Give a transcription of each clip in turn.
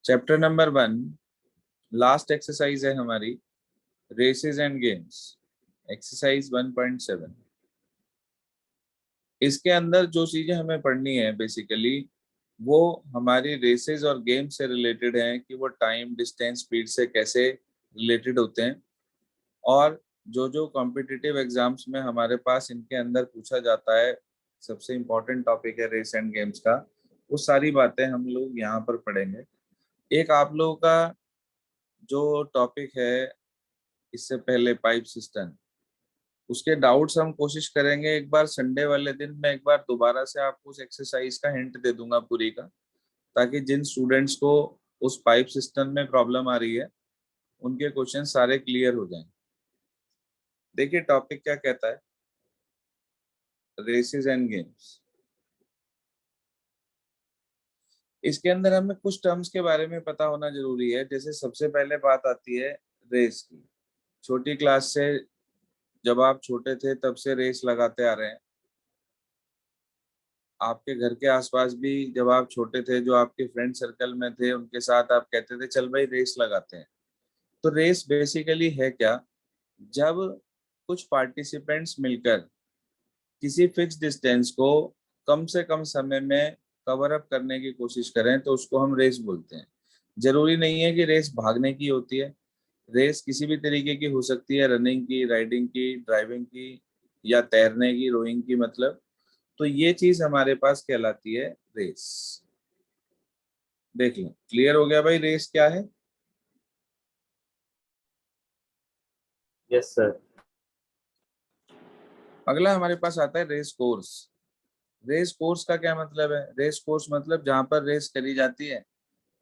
Chapter number 1 last exercise है हमारी, races and games, exercise 1.7। इसके अंदर जो चीजें हमें पढ़नी है बेसिकली वो हमारी रेसेस और गेम्स से रिलेटेड हैं कि वो टाइम, डिस्टेंस, स्पीड से कैसे रिलेटेड होते हैं, और जो जो कॉम्पिटिटिव एग्जाम्स में हमारे पास इनके अंदर पूछा जाता है, सबसे इम्पोर्टेंट टॉपिक है रेस एंड गेम्स का, वो सारी बातें हम लोग यहाँ पर पढ़ेंगे। एक आप लोगों का जो टॉपिक है इससे पहले पाइप सिस्टम, उसके डाउट्स हम कोशिश करेंगे एक बार संडे वाले दिन मैं एक बार दोबारा से आपको उस एक्सरसाइज का हिंट दे दूंगा पूरी का, ताकि जिन स्टूडेंट्स को उस पाइप सिस्टम में प्रॉब्लम आ रही है उनके क्वेश्चन सारे क्लियर हो जाएं। देखिए टॉपिक क्या कहता है, रेसेस एंड गेम्स। इसके अंदर हमें कुछ टर्म्स के बारे में पता होना जरूरी है। जैसे सबसे पहले बात आती है रेस की। छोटी क्लास से, जब आप छोटे थे तब से रेस लगाते आ रहे हैं। आपके घर के आसपास भी जब आप छोटे थे, जो आपके फ्रेंड सर्कल में थे उनके साथ आप कहते थे चल भाई रेस लगाते हैं। तो रेस बेसिकली है क्या, जब कुछ पार्टिसिपेंट्स मिलकर किसी फिक्स डिस्टेंस को कम से कम समय में कवर अप करने की कोशिश करें तो उसको हम रेस बोलते हैं। जरूरी नहीं है कि रेस भागने की होती है, रेस किसी भी तरीके की हो सकती है, रनिंग की, राइडिंग की, ड्राइविंग की, या तैरने की, रोइंग की, मतलब। तो ये चीज हमारे पास कहलाती है रेस। देख लो, क्लियर हो गया भाई रेस क्या है। Yes sir. अगला हमारे पास आता है रेस कोर्स। रेस कोर्स का क्या मतलब है, रेस कोर्स मतलब जहां पर रेस करी जाती है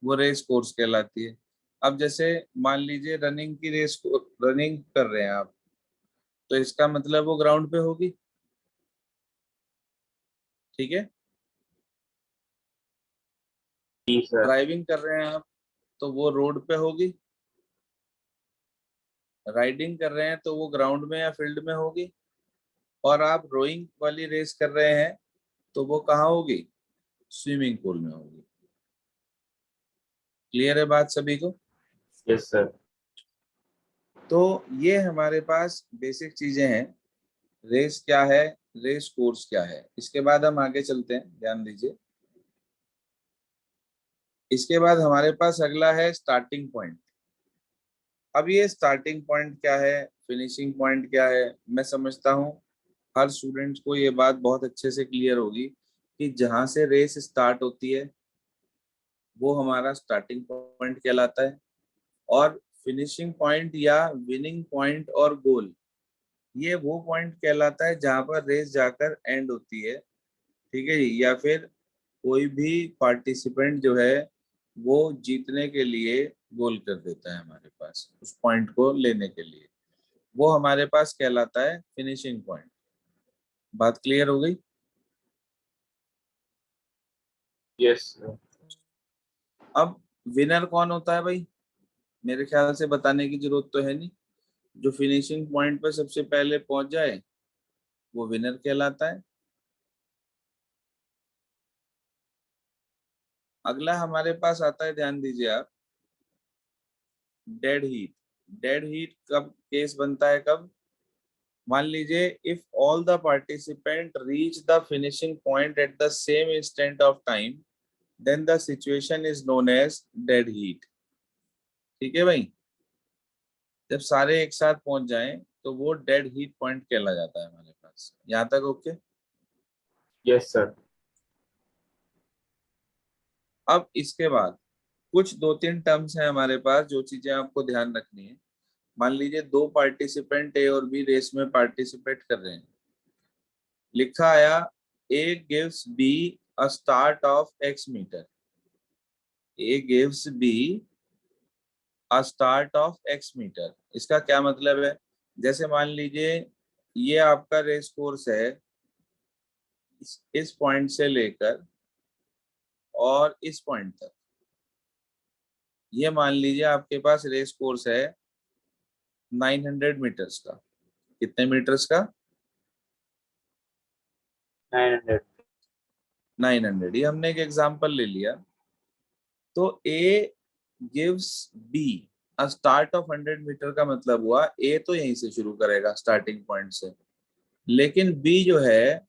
वो रेस कोर्स कहलाती है। अब जैसे मान लीजिए रनिंग की रेस, रनिंग कर रहे हैं आप, तो इसका मतलब वो ग्राउंड पे होगी, ठीक है। जी सर। ड्राइविंग कर रहे हैं आप तो वो रोड पे होगी। राइडिंग कर रहे हैं तो वो ग्राउंड में या फील्ड में होगी। और आप रोइंग वाली रेस कर रहे हैं तो वो कहाँ होगी, स्विमिंग पूल में होगी। क्लियर है बात सभी को। Yes sir. तो ये हमारे पास बेसिक चीजें हैं, रेस क्या है, रेस कोर्स क्या है। इसके बाद हम आगे चलते हैं, ध्यान दीजिए। इसके बाद हमारे पास अगला है स्टार्टिंग पॉइंट। अब ये स्टार्टिंग पॉइंट क्या है, फिनिशिंग पॉइंट क्या है, मैं समझता हूँ हर स्टूडेंट को ये बात बहुत अच्छे से क्लियर होगी कि जहां से रेस स्टार्ट होती है वो हमारा स्टार्टिंग पॉइंट कहलाता है, और फिनिशिंग पॉइंट या विनिंग पॉइंट और गोल, ये वो पॉइंट कहलाता है जहां पर रेस जाकर एंड होती है, ठीक है जी। या फिर कोई भी पार्टिसिपेंट जो है वो जीतने के लिए गोल कर देता है हमारे पास उस पॉइंट को लेने के लिए, वो हमारे पास कहलाता है फिनिशिंग पॉइंट। बात क्लियर हो गई। Yes sir. अब विनर कौन होता है भाई, मेरे ख्याल से बताने की जरूरत तो है नहीं। जो फिनिशिंग पॉइंट पर सबसे पहले पहुंच जाए वो विनर कहलाता है। अगला हमारे पास आता है, ध्यान दीजिए आप, डेड हीट। डेड हीट कब केस बनता है, कब, मान लीजिए if all the participant reach the finishing point at the same instant of time then the situation is known as dead heat. ठीक है भाई, जब सारे एक साथ पहुंच जाएं तो वो डेड हीट पॉइंट कहला जाता है हमारे पास। यहाँ तक ओके। Yes sir. अब इसके बाद कुछ दो तीन टर्म्स हैं हमारे पास जो चीजें आपको ध्यान रखनी है। मान लीजिए दो पार्टिसिपेंट ए और बी रेस में पार्टिसिपेट कर रहे हैं। लिखा आया A gives B a start of x meter. A gives B a start of x meter. इसका क्या मतलब है, जैसे मान लीजिए ये आपका रेस कोर्स है, इस पॉइंट से लेकर और इस पॉइंट तक। ये मान लीजिए आपके पास रेस कोर्स है 900 मीटर्स का। कितने मीटर्स का, 900। 900। ये हमने एक एग्जांपल ले लिया। तो A gives B a start of 100 meter का मतलब हुआ A तो यहीं से शुरू करेगा स्टार्टिंग पॉइंट से, लेकिन B जो है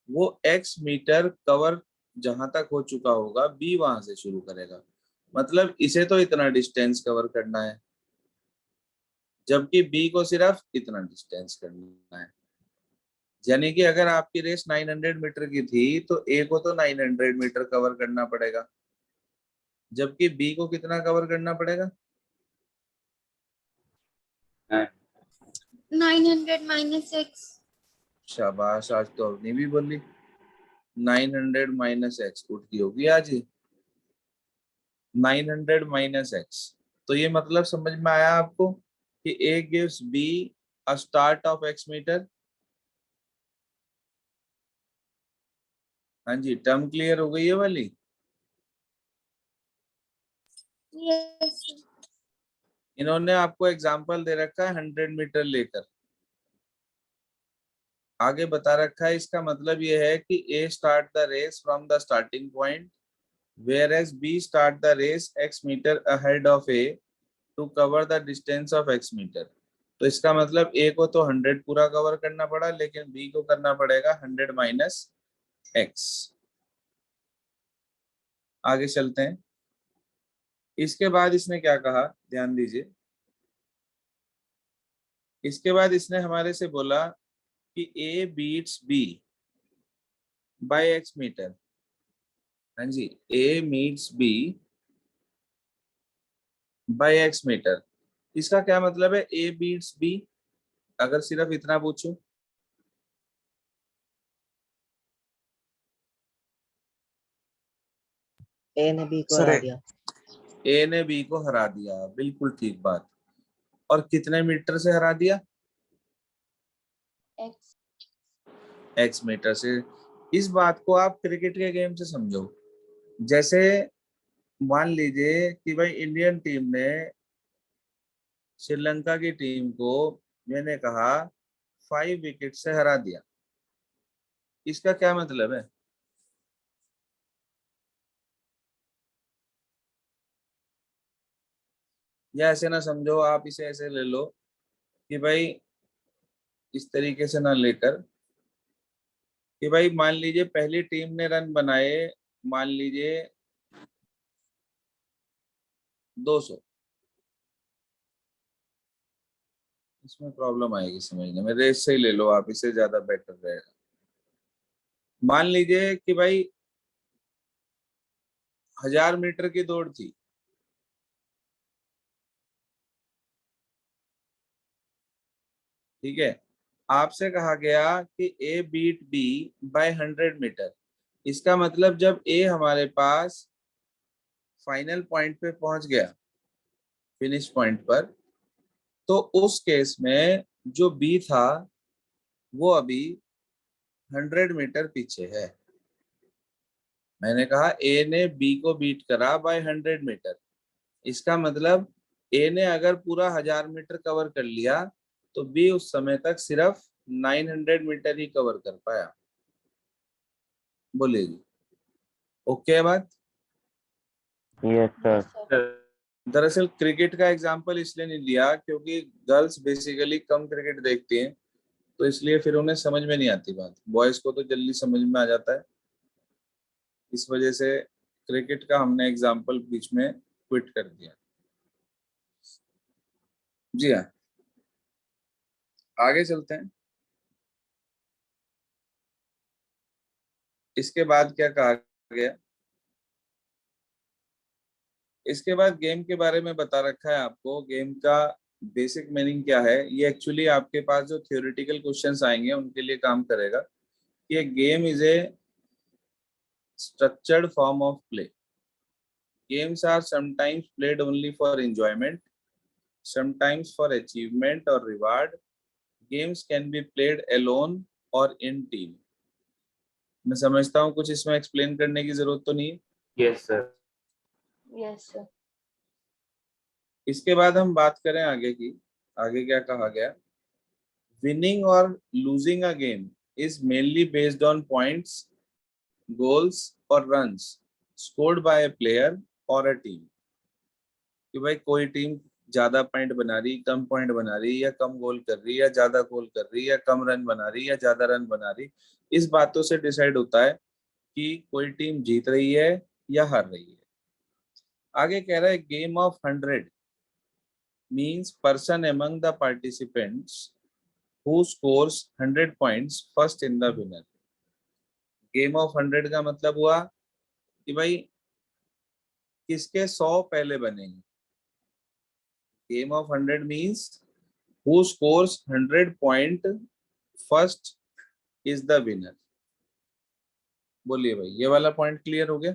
वो X मीटर कवर जहां तक हो चुका होगा B वहां से शुरू करेगा, मतलब इसे तो इतना डिस्टेंस कवर करना है, जबकि B को सिर्फ इतना डिस्टेंस करना है। यानी कि अगर आपकी रेस 900 मीटर की थी तो A को तो 900 मीटर कवर करना पड़ेगा, जबकि B को कितना कवर करना पड़ेगा? 900 minus x. शाबाश, आज तो अवनी भी बोली। 900 माइनस एक्स उठती होगी आज ही। 900 माइनस एक्स, तो ये मतलब समझ में आया आपको कि A gives B a start of x meter. हाँ जी, टर्म क्लियर हो गई है वाली। Yes. इन्होंने आपको एग्जांपल दे रखा है 100 मीटर लेकर, आगे बता रखा है, इसका मतलब ये है कि A start the race from the starting point whereas B start the race x meter ahead of A to cover the distance of x meter। तो इसका मतलब A को तो 100 पूरा कवर करना पड़ा, लेकिन B को करना पड़ेगा 100 माइनस x। आगे चलते हैं। इसके बाद इसने क्या कहा, ध्यान दीजिए। इसके बाद इसने हमारे से बोला कि A beats B by x meter. हाँ जी, A meets B by x meter. इसका क्या मतलब है A beats B? अगर सिर्फ इतना पूछूं, ए ने बी को हरा दिया। A ने B को हरा दिया, बिल्कुल ठीक बात। और कितने मीटर से हरा दिया? X. x मीटर से। इस बात को आप क्रिकेट के गेम से समझो। जैसे मान लीजिए कि भाई इंडियन टीम ने श्रीलंका की टीम को, मैंने कहा 5 विकेट से हरा दिया। इसका क्या मतलब है? या ऐसे ना समझो, आप इसे ऐसे ले लो कि भाई इस तरीके से ना लेकर कि भाई मान लीजिए पहली टीम ने रन बनाए, मान लीजिए 200। इसमें प्रॉब्लम आएगी समझने में, रेस से ही ले लो आप, इसे ज्यादा बेटर रहेगा। मान लीजिए कि भाई 1000 मीटर की दौड़ थी, ठीक है। आपसे कहा गया कि A beat B by 100 meter. इसका मतलब जब A हमारे पास फाइनल पॉइंट पे पहुंच गया, फिनिश पॉइंट पर, तो उस केस में जो B था वो अभी 100 मीटर पीछे है। मैंने कहा A ने B को बीट करा बाय 100 मीटर। इसका मतलब A ने अगर पूरा 1000 मीटर कवर कर लिया तो B उस समय तक सिर्फ 900 मीटर ही कवर कर पाया। बोलिए जी, ओके है बात? Yes sir. दरअसल क्रिकेट का एग्जांपल इसलिए नहीं लिया क्योंकि गर्ल्स बेसिकली कम क्रिकेट देखती हैं, तो इसलिए फिर उन्हें समझ में नहीं आती बात। बॉयज को तो जल्दी समझ में आ जाता है, इस वजह से क्रिकेट का हमने एग्जांपल बीच में क्विट कर दिया। जी हाँ, आगे चलते हैं। इसके बाद क्या कहा गया? इसके बाद गेम के बारे में बता रखा है आपको। गेम का बेसिक मीनिंग क्या है, ये एक्चुअली आपके पास जो थियोरेटिकल क्वेश्चंस आएंगे उनके लिए काम करेगा। ये game is a structured form of play. Games are sometimes played only for enjoyment, sometimes for achievement or reward. Games can be played alone or in team. मैं समझता हूँ कुछ इसमें एक्सप्लेन करने की जरूरत तो नहीं है। Yes sir. Yes, sir. इसके बाद हम बात करें आगे की। आगे क्या कहा गया? Winning or losing a game is mainly based on points, goals or runs scored by a player or a team. कि भाई कोई टीम ज्यादा पॉइंट बना रही, कम पॉइंट बना रही, या कम गोल कर रही, या ज्यादा गोल कर रही, या कम रन बना रही, या ज्यादा रन बना रही। इस बातों से डिसाइड होता है कि कोई टीम जीत रही है या हार रही है। आगे कह रहा है game of 100 means person among the participants who scores 100 points first in the winner. Game of 100 का मतलब हुआ कि भाई किसके 100 पहले बनेंगे। Game of 100 means who scores 100 point first is the winner. बोलिए भाई, ये वाला पॉइंट क्लियर हो गया?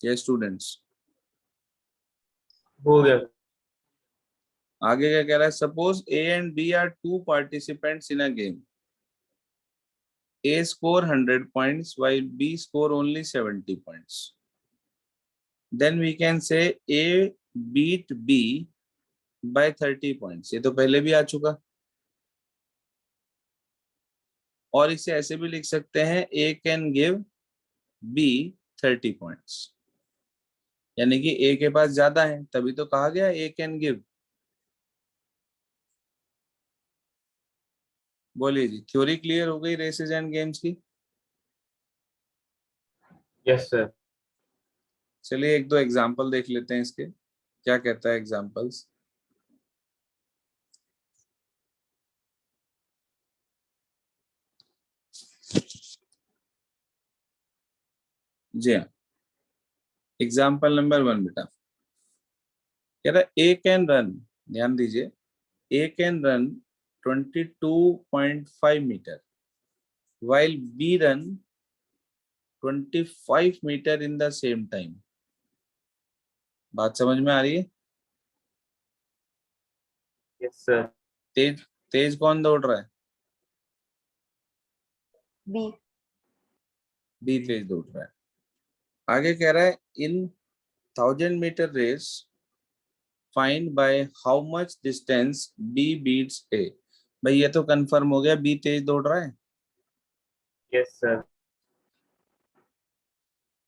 ये स्टूडेंट्स हो गया। आगे क्या कह रहा है? Suppose A and B are two participants in a game. A score 100 points while B score only 70 points. Then we can say A beat B by 30 points. ये तो पहले भी आ चुका। और इसे ऐसे भी लिख सकते हैं A can give B 30 points। यानी कि A के पास ज्यादा है, तभी तो कहा गया A can give। बोलिए जी, थ्योरी क्लियर हो गई रेसेस एंड गेम्स की? Yes sir. चलिए एक दो एग्जांपल देख लेते हैं इसके, क्या कहता है एग्जांपल्स। जी हाँ, एग्जाम्पल नंबर 1 बेटा कह रहा है ए कैन रन, ध्यान दीजिए, A can run 22.5 metre while B run 25 metre in the same time. बात समझ में आ रही है? Yes sir. तेज तेज कौन दौड़ रहा है? B. बी तेज दौड़ रहा है। आगे कह रहा है in 1000 metre race find by how much distance B beats A. भाई ये तो कंफर्म हो गया बी तेज दौड़ रहा है। Yes sir.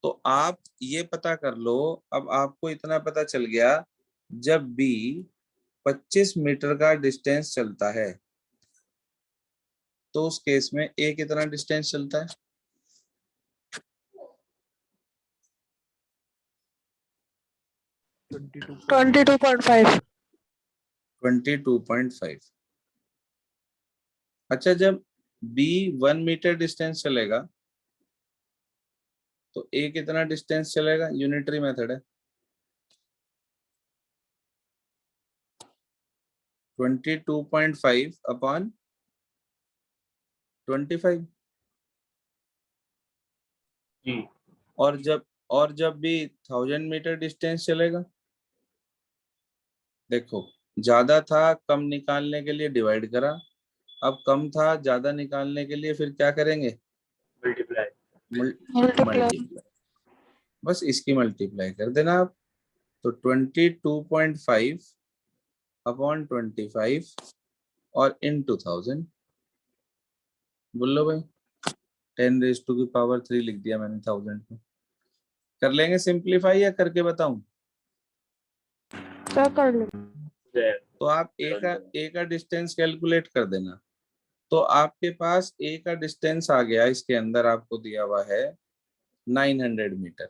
तो आप ये पता कर लो, अब आपको इतना पता चल गया, जब बी 25 मीटर का डिस्टेंस चलता है तो उस केस में ए कितना डिस्टेंस चलता है? 22.5. 22.5। अच्छा, जब बी 1 मीटर डिस्टेंस चलेगा तो ए कितना डिस्टेंस चलेगा? यूनिटरी मेथड है। 22.5 अपॉन 25। जी। और जब भी 1000 मीटर डिस्टेंस चलेगा, देखो ज्यादा था, कम निकालने के लिए डिवाइड करा, अब कम था, ज्यादा निकालने के लिए फिर क्या करेंगे? मल्टीप्लाई। मल्टीप्लाई। बस इसकी मल्टीप्लाई कर देना आप। तो 22.5 अपॉन 25 और इनटू 1000। बोल लो भाई, 10⁻³ लिख दिया मैंने 1000 को। कर लेंगे सिंप्लीफाई या करके बताऊं? क्या कर लो? तो आप ए का डिस्टेंस कैलकुलेट कर देना। तो आपके पास ए का डिस्टेंस आ गया, इसके अंदर आपको दिया हुआ है 900 मीटर।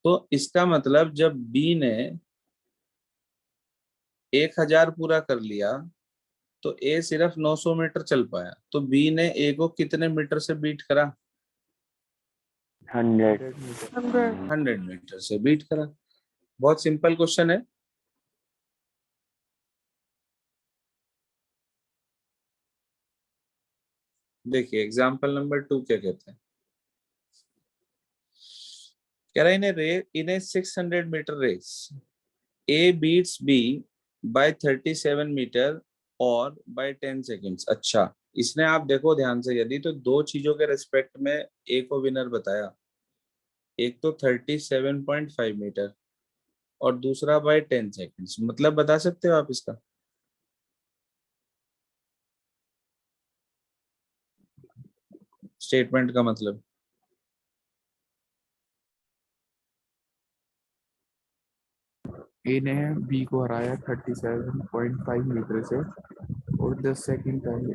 तो इसका मतलब जब बी ने 1000 पूरा कर लिया तो ए सिर्फ 900 मीटर चल पाया, तो बी ने ए को कितने मीटर से बीट करा? 100। 100 मीटर से बीट करा। बहुत सिंपल क्वेश्चन है। देखिए एग्जांपल नंबर 2 क्या कहते हैं। कह रहा है in a 600 meter race A beats B by 37 meter और बाय 10 सेकेंड्स। अच्छा, इसने आप देखो ध्यान से, यदि तो दो चीजों के रिस्पेक्ट में ए को विनर बताया, एक तो 37.5 मीटर और दूसरा बाय 10 सेकेंड्स। मतलब बता सकते हो आप इसका? स्टेटमेंट का मतलब? ए ने बी को हराया 37.5 मीटर से और 10 सेकंड पहले।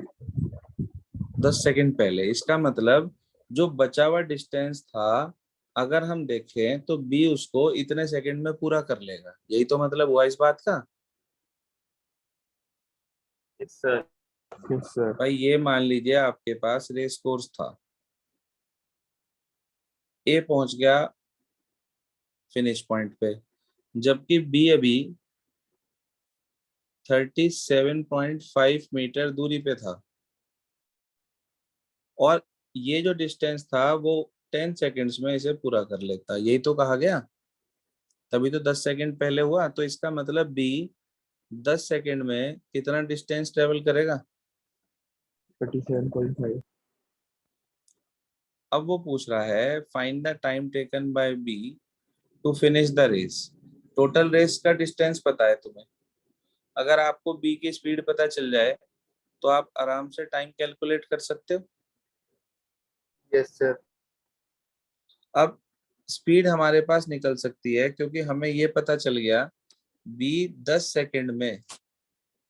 10 सेकंड पहले, इसका मतलब जो बचा हुआ डिस्टेंस था अगर हम देखें तो बी उसको इतने सेकंड में पूरा कर लेगा, यही तो मतलब हुआ इस बात का। Yes sir. Yes sir. भाई ये मान लीजिए आपके पास रेस कोर्स था, ए पहुंच गया फिनिश पॉइंट पे, जबकि बी अभी 37.5 मीटर दूरी पे था, और ये जो डिस्टेंस था वो 10 सेकंड्स में इसे पूरा कर लेता, यही तो कहा गया। तभी तो 10 सेकंड पहले हुआ, तो इसका मतलब बी 10 सेकंड में कितना डिस्टेंस ट्रेवल करेगा? 37.5। अब वो पूछ रहा है find the time taken by B to finish the race. Total race का डिस्टेंस पता है तुम्हें, अगर आपको बी की स्पीड पता चल जाए तो आप आराम से टाइम कैलकुलेट कर सकते हो। Yes sir. अब स्पीड हमारे पास निकल सकती है क्योंकि हमें ये पता चल गया बी 10 सेकंड में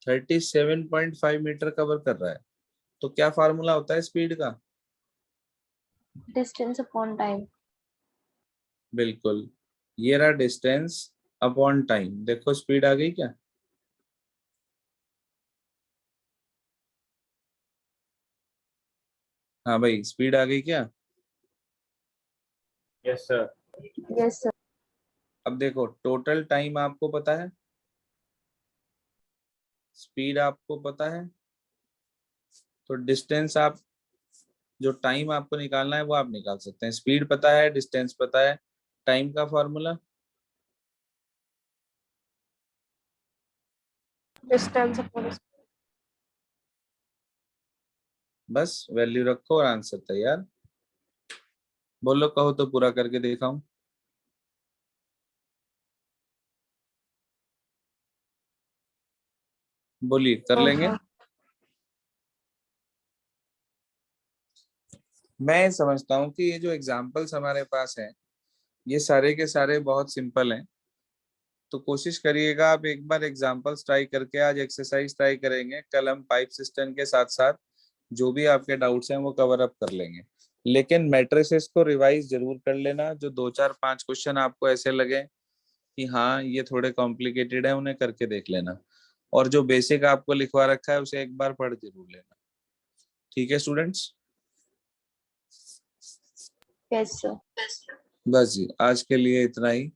37.5 मीटर कवर कर रहा है, तो क्या फार्मूला होता है स्पीड का? Distance upon time. बिल्कुल, ये रहा डिस्टेंस अपॉन टाइम। देखो स्पीड आ गई क्या? हाँ भाई, स्पीड आ गई क्या? Yes sir. Yes, sir. अब देखो टोटल टाइम आपको पता है, स्पीड आपको पता है, तो डिस्टेंस आप, जो टाइम आपको निकालना है वो आप निकाल सकते हैं। स्पीड पता है, डिस्टेंस पता है, टाइम का फॉर्मूला Distance upon speed. बस वैल्यू रखो और आंसर तैयार। बोलो, कहो तो पूरा करके दिखाऊं। बोलिए, कर लेंगे? मैं समझता हूँ कि ये जो एग्जाम्पल्स हमारे पास हैं ये सारे के सारे बहुत सिंपल हैं, तो कोशिश करिएगा आप एक बार एग्जाम्पल्स ट्राई करके। आज एक्सरसाइज ट्राई करेंगे, कल हम पाइप सिस्टम के साथ साथ जो भी आपके डाउट्स हैं वो कवर अप कर लेंगे। लेकिन मैट्रिसेस को रिवाइज जरूर कर लेना, जो 2 4 5 क्वेश्चन आपको ऐसे लगे कि हाँ ये थोड़े कॉम्प्लिकेटेड है, उन्हें करके देख लेना, और जो बेसिक आपको लिखवा रखा है उसे एक बार पढ़ जरूर लेना। ठीक है स्टूडेंट्स? Yes, sir. बस जी, आज के लिए इतना ही।